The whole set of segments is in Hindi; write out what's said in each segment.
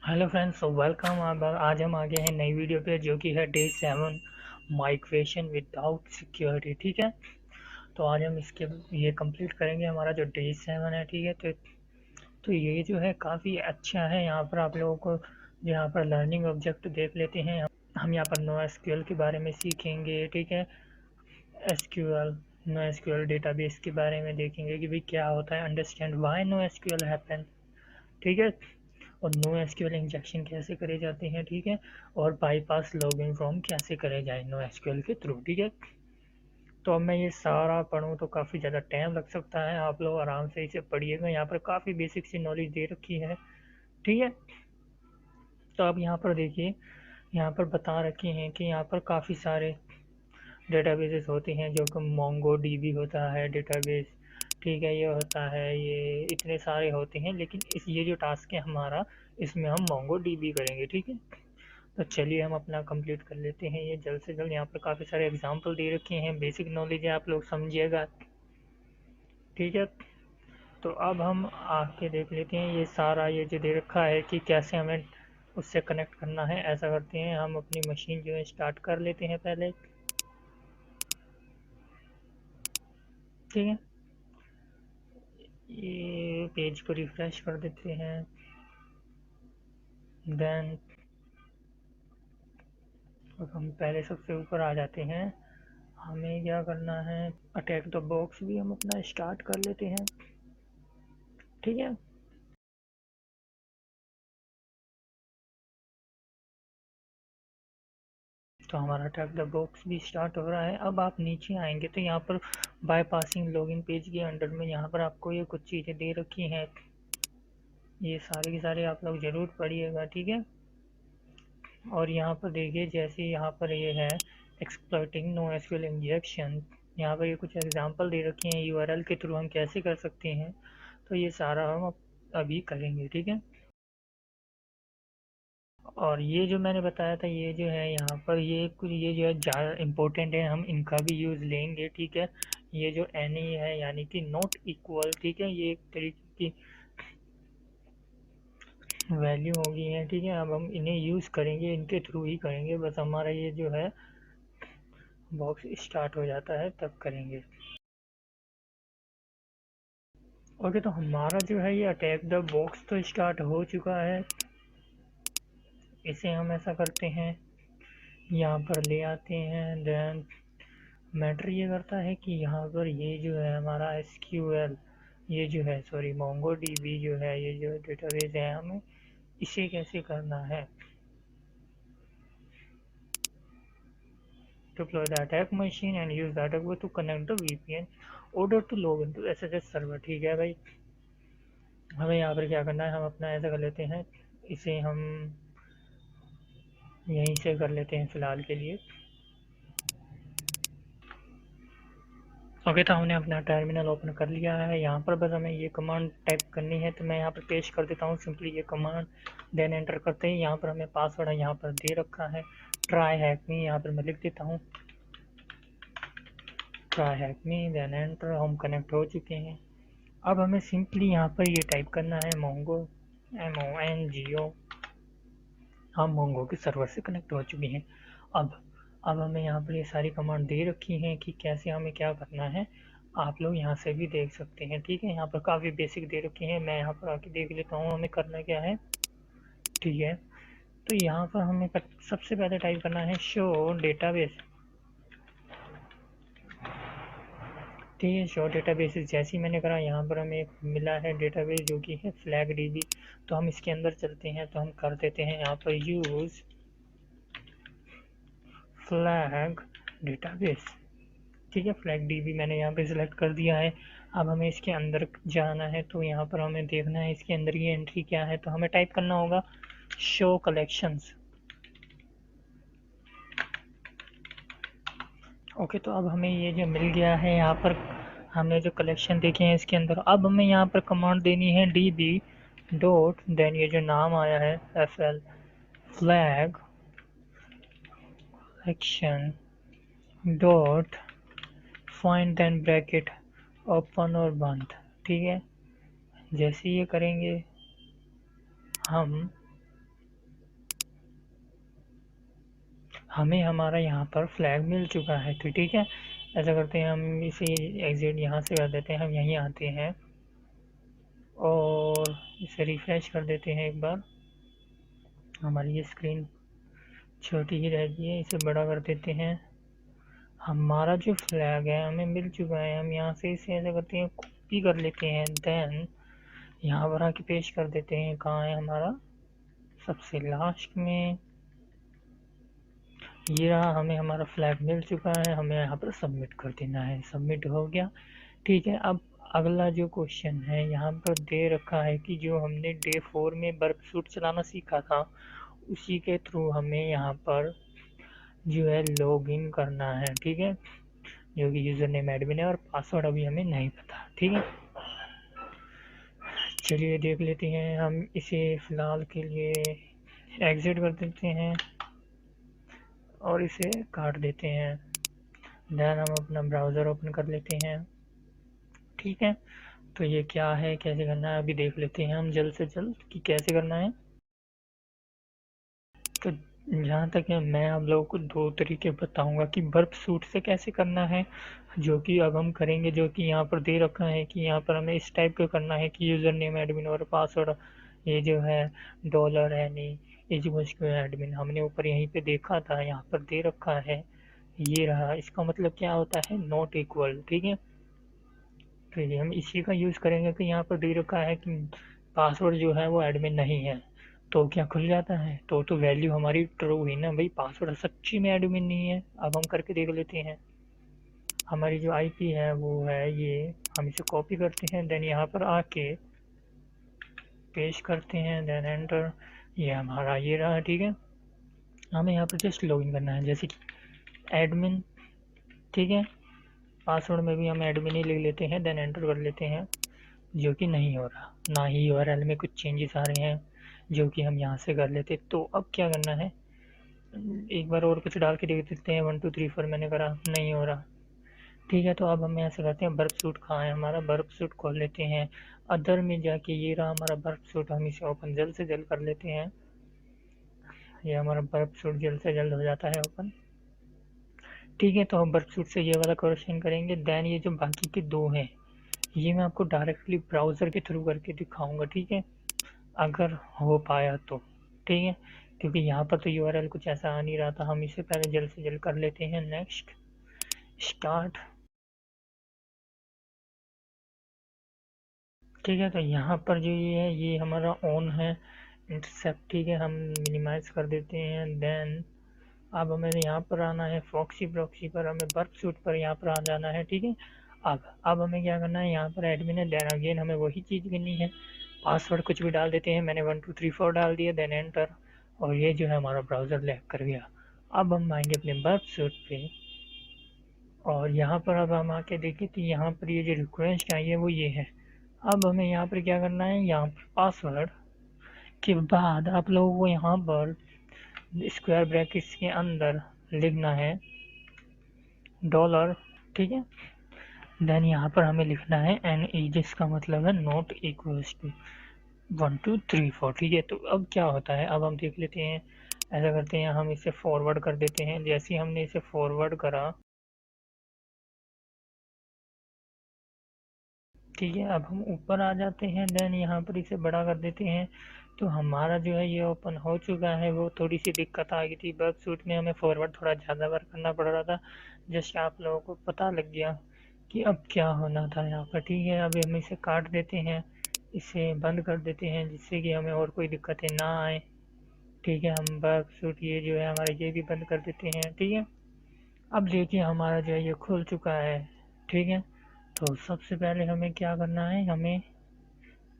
Hello friends, welcome. आज हम आ गए हैं नई वीडियो पे जो कि है डे 7 माइग्रेशन विदाउट सिक्योरिटी। ठीक है, तो आज हम इसके ये कंप्लीट करेंगे हमारा जो डे 7 है। ठीक है, तो ये जो है काफ़ी अच्छा है। यहाँ पर आप लोगों को यहाँ पर लर्निंग ऑब्जेक्ट देख लेते हैं। हम यहाँ पर नो एसक्यूएल के बारे में सीखेंगे। ठीक है, एसक्यूएल नो एसक्यूएल डेटाबेस के बारे में देखेंगे कि भाई क्या होता है, understand why no SQL happen. ठीक है, और नो एसक्यूएल इंजेक्शन कैसे करे जाते हैं। ठीक है, और बाईपास लॉगिन फ्रॉम कैसे करे जाए नो एसक्यूएल के थ्रू। ठीक है, तो अब मैं ये सारा पढ़ूँ तो काफ़ी ज़्यादा टाइम लग सकता है। आप लोग आराम से इसे पढ़िएगा, यहाँ पर काफ़ी बेसिक सी नॉलेज दे रखी है। ठीक है, तो अब यहाँ पर देखिए, यहाँ पर बता रखे हैं कि यहाँ पर काफ़ी सारे डेटाबेसेस होते हैं जो कि मोंगो डीबी होता है डेटाबेस। ठीक है, ये होता है, ये इतने सारे होते हैं, लेकिन इस ये जो टास्क है हमारा, इसमें हम मोंगो डीबी करेंगे। ठीक है, तो चलिए हम अपना कंप्लीट कर लेते हैं ये जल्द से जल्द। यहाँ पर काफ़ी सारे एग्जांपल दे रखे हैं, बेसिक नॉलेज है, आप लोग समझिएगा। ठीक है, तो अब हम आके देख लेते हैं ये सारा, ये जो दे रखा है कि कैसे हमें उससे कनेक्ट करना है। ऐसा करते हैं, हम अपनी मशीन जो है स्टार्ट कर लेते हैं पहले। ठीक है, ये पेज को रिफ्रेश कर देते हैं। देन अब हम पहले सबसे ऊपर आ जाते हैं। हमें क्या करना है, अटैक द बॉक्स भी हम अपना स्टार्ट कर लेते हैं। ठीक है, तो हमारा अटैक द बॉक्स भी स्टार्ट हो रहा है। अब आप नीचे आएंगे तो यहाँ पर बाईपासिंग लॉगिन पेज के अंडर में यहाँ पर आपको ये कुछ चीज़ें दे रखी हैं। ये सारे के सारे आप लोग ज़रूर पढ़िएगा। ठीक है, और यहाँ पर देखिए, जैसे यहाँ पर ये है एक्सप्लॉइटिंग नो एसक्यूएल इंजेक्शन, यहाँ पर ये कुछ एग्जांपल दे रखे हैं यूआरएल के थ्रू हम कैसे कर सकते हैं। तो ये सारा हम अभी करेंगे। ठीक है, और ये जो मैंने बताया था, ये जो है यहाँ पर ये जो है ज़्यादा इम्पोर्टेंट है, हम इनका भी यूज़ लेंगे। ठीक है, ये जो एन ई है यानी कि नॉट इक्वल। ठीक है, ये एक तरीके की वैल्यू होगी है। ठीक है, अब हम इन्हें यूज़ करेंगे, इनके थ्रू ही करेंगे। बस हमारा ये जो है बॉक्स स्टार्ट हो जाता है तब करेंगे। ओके, तो हमारा जो है ये अटैक द बॉक्स तो स्टार्ट हो चुका है। इसे हम ऐसा करते हैं, यहाँ पर ले आते हैं। देन मैटर ये करता है कि यहाँ पर ये जो है हमारा एसक्यूएल, ये जो है सॉरी मोंगो डीबी जो है, ये जो डेटाबेस है, हमें इसे कैसे करना है। Deploy the attack machine and use the attack to connect the VPN order to log into SSH server। ठीक है भाई, हमें यहाँ पर क्या करना है, हम अपना ऐसा कर लेते हैं, इसे हम यहीं से कर लेते हैं फ़िलहाल के लिए। ओके, तो हमने अपना टर्मिनल ओपन कर लिया है। यहाँ पर बस हमें ये कमांड टाइप करनी है, तो मैं यहाँ पर पेस्ट कर देता हूँ सिंपली ये कमांड। देन एंटर करते हैं, यहाँ पर हमें पासवर्ड है यहाँ पर दे रखा है ट्राई हैक मी, यहाँ पर मैं लिख देता हूँ ट्राई हैक मी। देन एंटर, हम कनेक्ट हो चुके हैं। अब हमें सिंपली यहाँ पर ये टाइप करना है मोंगो, MONGO। हम मोंगो के सर्वर से कनेक्ट हो चुके हैं। अब हमें यहाँ पर ये सारी कमांड दे रखी हैं कि कैसे हमें क्या करना है। आप लोग यहाँ से भी देख सकते हैं। ठीक है, यहाँ पर काफ़ी बेसिक दे रखे हैं, मैं यहाँ पर आके देख लेता हूँ हमें करना क्या है। ठीक है, तो यहाँ पर हमें सबसे पहले टाइप करना है शो डेटाबेस। ठीक है, शो डेटाबेस जैसे ही मैंने करा, यहाँ पर हमें एक मिला है डेटाबेस जो कि है फ्लैग डीबी। तो हम इसके अंदर चलते हैं, तो हम कर देते हैं यहाँ पर यूज़ फ्लैग डेटाबेस। ठीक है, फ्लैग डीबी मैंने यहाँ पे सिलेक्ट कर दिया है। अब हमें इसके अंदर जाना है, तो यहाँ पर हमें देखना है इसके अंदर की एंट्री क्या है। तो हमें टाइप करना होगा शो कलेक्शंस। ओके, तो अब हमें ये जो मिल गया है, यहाँ पर हमने जो कलेक्शन देखे हैं इसके अंदर, अब हमें यहाँ पर कमांड देनी है DB डॉट, देन ये जो नाम आया है FL flag collection dot find, then bracket open और बंद। ठीक है, जैसे ये करेंगे हम हमें हमारा यहाँ पर फ्लैग मिल चुका है। तो ठीक है, ऐसा करते हैं, हम इसे एग्जिट यहाँ से कर देते हैं, हम यहीं आते हैं और इसे रिफ्रेश कर देते हैं एक बार। हमारी ये स्क्रीन छोटी ही रह गई है, इसे बड़ा कर देते हैं। हमारा जो फ्लैग है हमें मिल चुका है, हम यहाँ से इसे ऐसा करते हैं, कॉपी कर लेते हैं, देन यहाँ पर आके पेस्ट कर देते हैं। कहाँ है हमारा, सबसे लास्ट में ये रहा। हमें हमारा फ्लैग मिल चुका है, हमें यहाँ पर सबमिट कर देना है। सबमिट हो गया। ठीक है, अब अगला जो क्वेश्चन है यहाँ पर दे रखा है कि जो हमने डे 4 में बर्फ सूट चलाना सीखा था उसी के थ्रू हमें यहाँ पर जो है लॉग इन करना है। ठीक है, जो कि यूज़र नेम एडमिन है और पासवर्ड अभी हमें नहीं पता। ठीक है, चलिए देख लेते हैं। हम इसे फ़िलहाल के लिए एग्ज़िट कर देते हैं और इसे काट देते हैं। देन हम अपना ब्राउज़र ओपन कर लेते हैं। ठीक है, तो ये क्या है, कैसे करना है, अभी देख लेते हैं हम जल्द से जल्द कि कैसे करना है। तो जहाँ तक है, मैं आप लोगों को 2 तरीके बताऊँगा कि बर्फ सूट से कैसे करना है, जो कि अब हम करेंगे। जो कि यहाँ पर दे रखा है कि यहाँ पर हमें इस टाइप का करना है कि यूज़र नेम एडमिन और पासवर्ड ये जो है $NE एडमिन, हमने ऊपर यहीं पे देखा था, यहाँ पर दे रखा है, ये रहा। इसका मतलब क्या होता है, नॉट इक्वल। ठीक है, तो ये हम इसी का यूज़ करेंगे कि यहाँ पर दे रखा है कि पासवर्ड जो है वो एडमिन नहीं है, तो क्या खुल जाता है, तो वैल्यू हमारी ट्रू हुई ना भाई, पासवर्ड सच्ची में एडमिन नहीं है। अब हम करके देख लेते हैं। हमारी जो आईपी है वो है ये, हम इसे कॉपी करते हैं, देन यहाँ पर आके पेस्ट करते हैं, देन एंटर। ये हमारा ये रहा। ठीक है, हमें यहाँ पर जस्ट लॉगिन करना है, जैसे कि एडमिन। ठीक है, पासवर्ड में भी हम एडमिन ही लिख लेते हैं, देन एंटर कर लेते हैं, जो कि नहीं हो रहा। ना ही यूआरएल में कुछ चेंजेस आ रहे हैं, जो कि हम यहाँ से कर लेते। तो अब क्या करना है, एक बार और कुछ डाल के देख देते हैं। 1 2 3 4 मैंने करा, नहीं हो रहा। ठीक है, तो अब हम ऐसे करते हैं, बर्फ सूट कहाँ है हमारा, बर्फ सूट खोल लेते हैं। अदर में जाके ये रहा हमारा बर्फ सूट, हम इसे ओपन जल्द से जल्द कर लेते हैं। ये हमारा बर्फ सूट जल्द से जल्द हो जाता है ओपन। ठीक है, तो हम बर्फ सूट से ये वाला क्वेश्चन करेंगे। देन ये जो बाकी के 2 हैं ये मैं आपको डायरेक्टली ब्राउज़र के थ्रू करके दिखाऊंगा। ठीक है, अगर हो पाया तो। ठीक है, क्योंकि यहाँ पर तो यूआरएल कुछ ऐसा आ नहीं रहा था। हम इसे पहले जल्द से जल्द कर लेते हैं। Next, start. ठीक है, तो यहाँ पर जो ये है ये हमारा ऑन है इंटरसेप्ट। ठीक है, हम मिनिमाइज कर देते हैं। देन अब हमें यहाँ पर आना है, फॉक्सी प्रॉक्सी पर, हमें बर्फ सूट पर यहाँ पर आ जाना है। ठीक है, अब हमें क्या करना है, यहाँ पर एडमिन है, देन अगेन हमें वही चीज़ करनी है। पासवर्ड कुछ भी डाल देते हैं, मैंने 1 2 3 4 डाल दिया, देन एंटर। और ये जो है हमारा ब्राउज़र लैग कर गया। अब हम आएंगे अपने बर्फ सूट पे और यहाँ पर अब हम आके देखें तो यहाँ पर ये जो रिक्वेस्ट आई है वो ये है। अब हमें यहाँ पर क्या करना है, यहाँ पर पासवर्ड के बाद आप लोगों को यहाँ पर स्क्वायर ब्रैकेट्स के अंदर लिखना है $। ठीक है, देन यहाँ पर हमें लिखना है NE, जिसका मतलब है नॉट इक्वल्स टू 1 2 3 4। ठीक है, तो अब क्या होता है, अब हम देख लेते हैं। ऐसा करते हैं, हम इसे फॉरवर्ड कर देते हैं। जैसे ही हमने इसे फॉरवर्ड करा, ठीक है, अब हम ऊपर आ जाते हैं, देन यहाँ पर इसे बड़ा कर देते हैं। तो हमारा जो है ये ओपन हो चुका है। वो थोड़ी सी दिक्कत आ गई थी, बर्फ सूट में हमें फॉरवर्ड थोड़ा ज़्यादा बार करना पड़ रहा था, जैसे आप लोगों को पता लग गया कि अब क्या होना था यहाँ पर। ठीक है, अभी हम इसे काट देते हैं, इसे बंद कर देते हैं, जिससे कि हमें और कोई दिक्कतें ना आए। ठीक है, हम बर्फ सूट ये जो है हमारा ये भी बंद कर देते हैं। ठीक है, अब देखिए हमारा जो है ये खुल चुका है। ठीक है, तो सबसे पहले हमें क्या करना है, हमें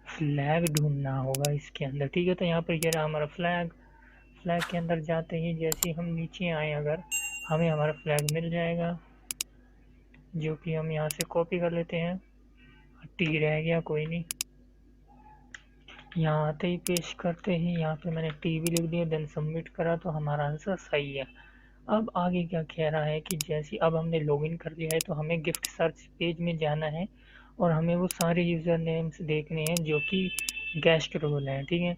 फ्लैग ढूंढना होगा इसके अंदर। ठीक है, तो यहाँ पर ये रहा हमारा फ्लैग। फ्लैग के अंदर जाते ही जैसे ही हम नीचे आए, अगर हमें हमारा फ्लैग मिल जाएगा, जो कि हम यहाँ से कॉपी कर लेते हैं। टी रह गया, कोई नहीं, यहाँ आते ही पेस्ट करते ही यहाँ पे मैंने टी भी लिख दिया, देन सबमिट करा, तो हमारा आंसर सही है। अब आगे क्या कह रहा है कि जैसे अब हमने लॉगिन कर लिया है तो हमें गिफ्ट सर्च पेज में जाना है और हमें वो सारे यूज़र नेम्स देखने हैं जो कि गेस्ट रोल हैं। ठीक है,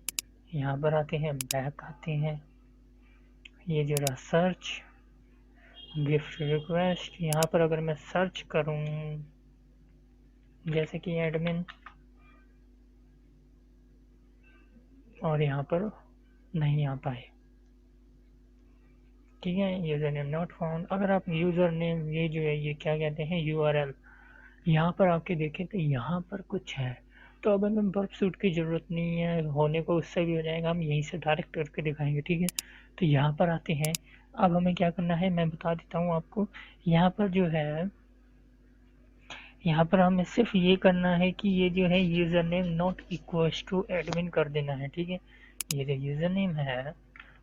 यहाँ पर आते हैं, बैक आते हैं, ये जो रहा सर्च, गिफ्ट रिक्वेस्ट। यहाँ पर अगर मैं सर्च करूँ जैसे कि एडमिन, और यहाँ पर नहीं आ पाए, ठीक है, यूज़र नेम नॉट फाउंड। अगर आप यूज़र नेम ये जो है ये क्या कहते हैं URL, यहाँ पर आके देखें तो यहाँ पर कुछ है। तो अब हमें बर्ब सूट की ज़रूरत नहीं है, होने को उससे भी हो जाएगा, हम यहीं से डायरेक्ट करके दिखाएंगे, ठीक है। तो यहाँ पर आते हैं, अब हमें क्या करना है मैं बता देता हूँ आपको। यहाँ पर जो है, यहाँ पर हमें सिर्फ ये करना है कि ये जो है user name not equals to admin कर देना है, ठीक है। ये जो यूज़र नेम है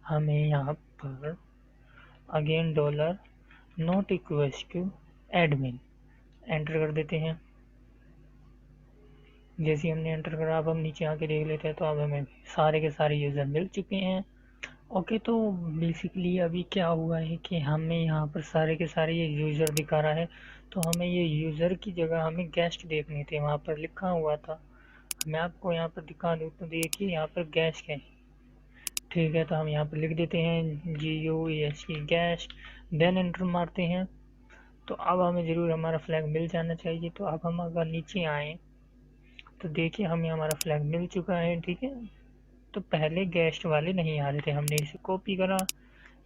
हमें यहाँ पर again dollar not equals to admin enter कर देते हैं। जैसे हमने एंटर करा, अब हम नीचे आके देख लेते हैं तो अब हमें सारे के सारे यूज़र मिल चुके हैं। ओके, तो बेसिकली अभी क्या हुआ है कि हमें यहाँ पर सारे के सारे ये यूज़र दिखा रहा है। तो हमें ये यूज़र की जगह हमें गेस्ट देखने थे, वहाँ पर लिखा हुआ था। मैं आपको यहाँ पर दिखा दूँ तो देखिए यहाँ पर गेस्ट है, ठीक है। तो हम यहाँ पर लिख देते हैं GUEST गेस्ट, देन एंटर मारते हैं। तो अब हमें ज़रूर हमारा फ्लैग मिल जाना चाहिए। तो अब हम अगर नीचे आएँ तो देखिए हमें हमारा फ्लैग मिल चुका है, ठीक है। तो पहले गेस्ट वाले नहीं आ रहे थे, हमने इसे कॉपी करा,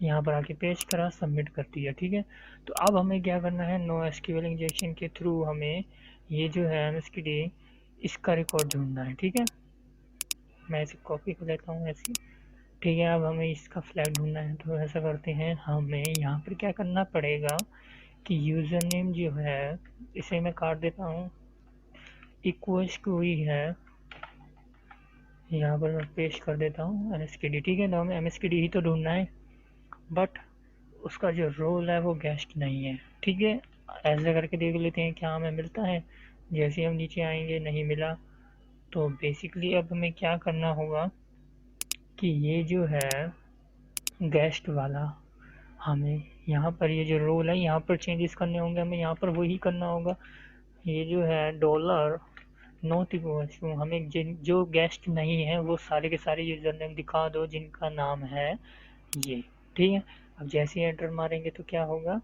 यहाँ पर आके पेस्ट करा, सबमिट कर दिया, ठीक है। तो अब हमें क्या करना है, NoSQL इंजेक्शन के थ्रू हमें ये जो है MSKD इसका रिकॉर्ड ढूंढना है, ठीक है। मैं इसे कॉपी कर लेता हूँ ऐसे, ठीक है। अब हमें इसका फ्लैग ढूंढना है, तो ऐसा करते हैं, हमें यहाँ पर क्या करना पड़ेगा कि यूज़र नेम जो है इसे मैं काट देता हूँ, इक्वल्स टू ही है, यहाँ पर मैं पेस्ट कर देता हूँ MSKD, ठीक है। तो हमें MSKD ही तो ढूंढना है, बट उसका जो रोल है वो गेस्ट नहीं है, ठीक है। ऐसे करके देख लेते हैं क्या हमें मिलता है। जैसे हम नीचे आएंगे नहीं मिला। तो बेसिकली अब हमें क्या करना होगा कि ये जो है गेस्ट वाला, हमें यहाँ पर ये जो रोल है यहाँ पर चेंजेस करने होंगे, हमें यहाँ पर वही करना होगा। ये जो है डॉलर नॉट इक्वल्स टू, हमें जिन जो गेस्ट नहीं है वो सारे के सारे यूज़र नेम दिखा दो जिनका नाम है ये, ठीक है। अब जैसे ही एंटर मारेंगे तो क्या होगा,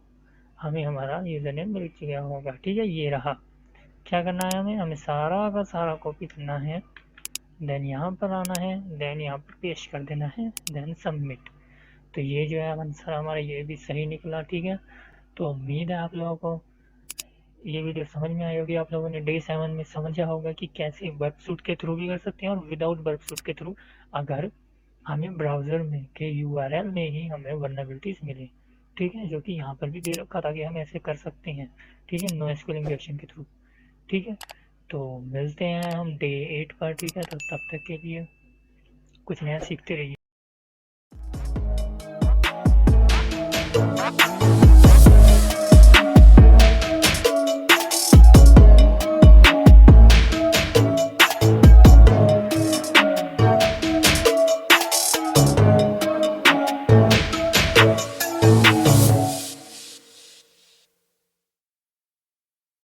हमें हमारा यूज़र नेम मिल गया होगा, ठीक है। ये रहा। क्या करना है, हमें सारा का सारा कॉपी करना है, देन यहाँ पर आना है, देन यहाँ पर पेस्ट कर देना है, देन सबमिट। तो ये जो है आंसर हमारा ये भी सही निकला, ठीक है। तो उम्मीद है आप लोगों को ये वीडियो समझ में आई होगी। आप लोगों ने डे 7 में समझा होगा कि कैसे वेबसूट के थ्रू भी कर सकते हैं और विदाउट वेबसूट के थ्रू, अगर हमें ब्राउज़र में के URL में ही हमें वल्नरेबिलिटीज मिले, ठीक है, जो कि यहाँ पर भी दे रखा था कि हम ऐसे कर सकते हैं, ठीक है, NoSQL इंजेक्शन के थ्रू, ठीक है। तो मिलते हैं हम डे 8 पर, ठीक है। तो तब तक के लिए कुछ नया सीखते रहिए।